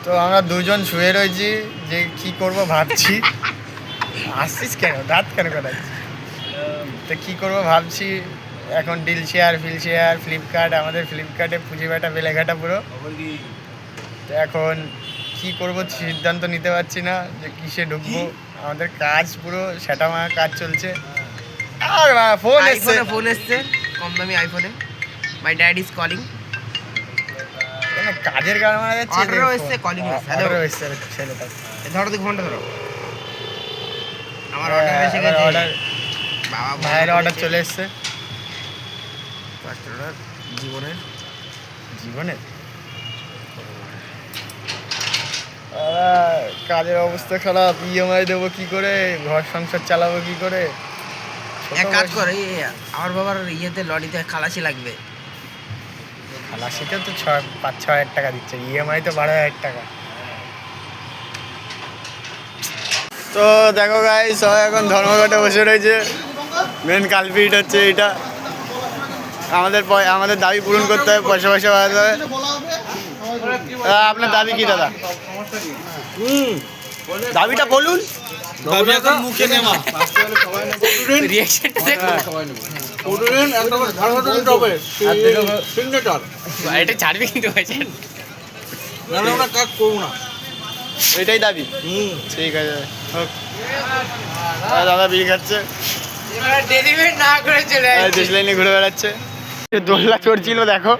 তো আমরা দুজন শুয়ে রয়েছি, যে কি করব ভাবছি। আসছিস কেন, দাঁত কেন কাটাচ্ছিস? তো কী করবো ভাবছি। এখন ডিল শেয়ার, ফ্লিপকার্ট, আমাদের ফ্লিপকার্টে পুঁজিবাটা বেলেঘাটা পুরো। তো এখন কি করব সিদ্ধান্ত নিতে পারছি না যে কিসে ঢুকবো। আমাদের কাজ পুরো সেটা মারা কাজ চলছে। আর ফোন এসছে কম দামি আইফোনে। My dad is calling. কাজের কারণে মারা যাচ্ছে। অর্ডারও এসছে, কলিং এসছে। হ্যালো এসছে ছেলেটা। ধরো তুই ফোনটা ধরো। আমার অর্ডার এসে গেছে। বাবা ভাইয়ের অর্ডার চলে এসছে। ফার্স্ট অর্ডার জীবনের কাজের অবস্থা খারাপ। ইএমআই দেবো কি করে, ঘর সংসার চালাবো কি করে। এক কাজ করে, আমার বাবার ইয়েতে লরিতে খালাসি লাগবে। খালাসিটা তো 5-6 হাজার টাকা দিচ্ছে, ইএমআই তো 12,000 টাকা। তো দেখো গাইস, সবাই এখন ধর্মঘটে বসে রয়েছে। মেন কালপিট হচ্ছে এটা। আমাদের দাবি পূরণ করতে হবে, পয়সা বাড়াতে হবে। আপনার দাবি কি দাদা? দাবিটা বলুন। মুখে নেওয়া এটা ছাড়বি কিন্তু কাজ করবো না, এটাই দাবি। ঠিক আছে, দাদা বিড়ি খাচ্ছে, দেশ লাইনে ঘুরে বেড়াচ্ছে। দোলনা চড়ছিল দেখো,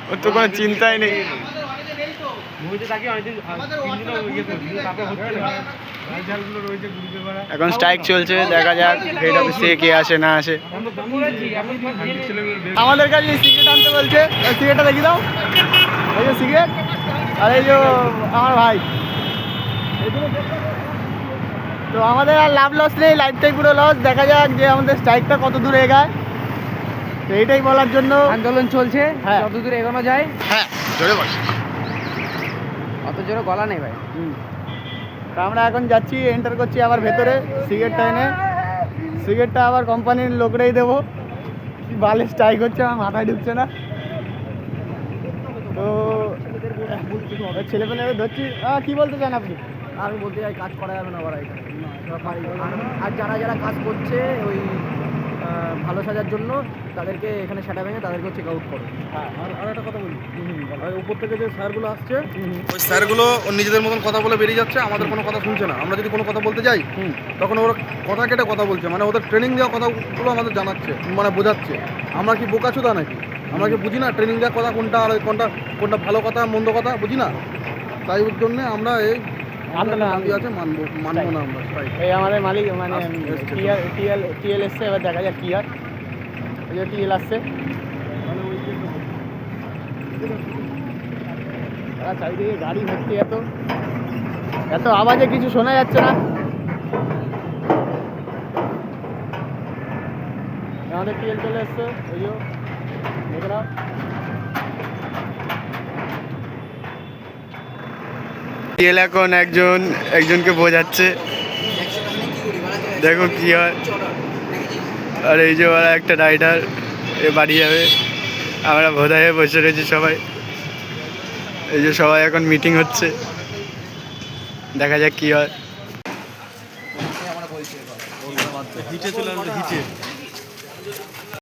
ওর তো কোনো চিন্তাই নেই। এখন স্ট্রাইক চলছে, দেখা যাক হেড অফিস থেকে কে আসে না আসে। আমাদের কাছে সিগারেট আনতে বলছে, সিগারেটটা দেখি দাও। এই যে সিগারেট, আর এই যে আমার ভাই। তো আমাদের আর লাভ লস নেই, লাইফটাই পুরো লস। দেখা যাক যে আমাদের স্ট্রাইকটা কত দূর এগায়। তো এইটাই বলার জন্য আন্দোলন চলছে। হ্যাঁ, যত দূর এগোনো যায়। হ্যাঁ, জোরে বস। অত জোরে গলা নেই ভাই। তা আমরা এখন যাচ্ছি, এন্টার করছি আবার ভেতরে। সিগারেটটা এনে সিগারেটটা আবার কোম্পানির লোকরাই দেবো। কি বালে স্ট্রাইক হচ্ছে, আমার মাথায় ঢুকছে না। তো ছেলেপেলে ধরছি। কি বলতে চান আপনি? আমি বলতে চাই কাজ করা যাবে না বাড়াই। আর যারা যারা কাজ করছে ওই ভালো সাজার জন্য, তাদেরকে এখানে সেটা ভেঙে তাদেরকে চেক আউট করো। আর একটা কথা বলি, উপর থেকে যে স্যারগুলো আসছে, ওই স্যারগুলো নিজেদের মতন কথা বলে বেরিয়ে যাচ্ছে, আমাদের কোনো কথা শুনছে না। আমরা যদি কোনো কথা বলতে যাই, তখন ওরা কথা কেটে কথা বলছে, মানে ওদের ট্রেনিং দেওয়া কথাগুলো আমাদের জানাচ্ছে, মানে বোঝাচ্ছে। আমরা কি বোকাচোদা নাকি? আমরা কি বুঝি না ট্রেনিং দেওয়া কথা কোনটা আর কোনটা ভালো কথা মন্দ কথা বুঝি না? তাই ওর জন্যে আমরা এই আছে মানবো না আমরা। এই আমাদের মালিক মানে টিএল এসছে, এবার দেখা যাক কি হয়। এই যে টিএল আসছে, চারিদিকে গাড়ি ভর্তি, এত আওয়াজে কিছু শোনা যাচ্ছে না। আমাদের টিএল চলে এসছে, ওই যে দেখে নাও। টিএল এখন একজনকে বোঝাচ্ছে, দেখো কি হয়। আর এই যে ওরা একটা রাইডার বাড়ি যাবে, আমরা বোধহয় বসে রয়েছি সবাই। এই যে সবাই এখন মিটিং হচ্ছে, দেখা যাক কি হয়।